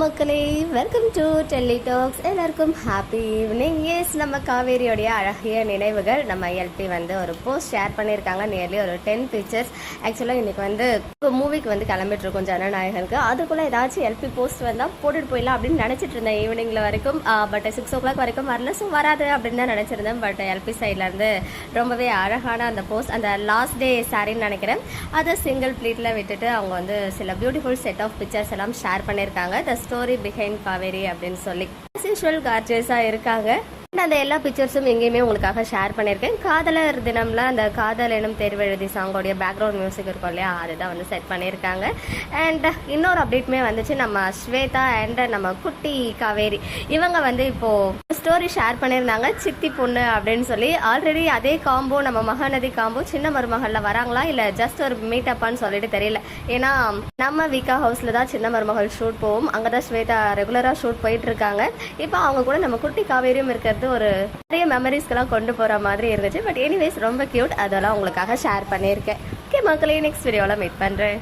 மக்களே, welcome to Delhi tax. எல்லாருக்கும் happy evening. S, நம்ம காவேரியோடைய அழகிய நினைவுகள் நம்ம எல்பி வந்து ஒரு போஸ்ட் ஷேர் பண்ணியிருக்காங்க. நியர்லி ஒரு 10 பிக்சர்ஸ். ஆக்சுவலாக இன்னைக்கு வந்து மூவிக்கு வந்து கிளம்பிட்டு இருக்கோம் ஜனநாயகனுக்கு. அதுக்குள்ளே ஏதாச்சும் எல்பி போஸ்ட் வந்தால் போட்டுட்டு போயிடலாம் அப்படின்னு நினச்சிட்டு இருந்தேன் ஈவினிங்கில் வரைக்கும். பட் 6 o'clock வரைக்கும் வரல, ஸோ வராது அப்படின்னு தான் நினச்சிருந்தேன். பட் எல்பி சைட்லேருந்து ரொம்பவே அழகான அந்த போஸ்ட், அந்த லாஸ்ட் டே சாரின்னு நினைக்கிறேன், அதை சிங்கிள் ப்ளீட்டில் விட்டுட்டு அவங்க வந்து சில பியூட்டிஃபுல் செட் ஆஃப் பிக்சர்ஸ் எல்லாம் ஷேர் பண்ணியிருக்காங்க. த ஸ்டோரி பிஹைண்ட் காவேரி அப்படின்னு சொல்லி யூஷுவல் கார்ஜஸாக இருக்காங்க. அந்த எல்லா பிக்சர்ஸும் எங்கேயுமே உங்களுக்காக ஷேர் பண்ணியிருக்கேன். காதலர் தினம்ல அந்த காதல் எனும் தேர்வெழுதி சாங்கோடைய பேக்ரவுண்ட் மியூசிக் இருக்கும் இல்லையா, அதுதான் வந்து செட் பண்ணியிருக்காங்க. அண்ட் இன்னொரு அப்டேட்டுமே வந்துச்சு. நம்ம ஸ்வேதா அண்ட் நம்ம குட்டி காவேரி இவங்க வந்து இப்போது ஸ்டோரி ஷேர் பண்ணியிருந்தாங்க, சித்தி பொண்ணு அப்படின்னு சொல்லி. ஆல்ரெடி அதே காம்போ நம்ம மகாநதி காம்போ சின்ன மருமகளில் வராங்களா இல்லை ஜஸ்ட் ஒரு மீட்டப்பான்னு சொல்லிட்டு தெரியல. ஏன்னா நம்ம விகா ஹவுஸில் தான் சின்ன மருமகள் ஷூட் போவோம், அங்கே தான் ஸ்வேதா ரெகுலராக ஷூட் போயிட்டு இருக்காங்க. இப்போ அவங்க கூட நம்ம குட்டி காவேரியும் இருக்கிறது ஒரு நிறைய மெமரிஸ்க்கெல்லாம் கொண்டு போகிற மாதிரி இருந்துச்சு. பட் எனிவேஸ் ரொம்ப கியூட், அதெல்லாம் உங்களுக்காக ஷேர் பண்ணியிருக்கேன். ஓகே மக்களே, நெக்ஸ்ட் வீடியோவில் மீட் பண்ணுறேன்.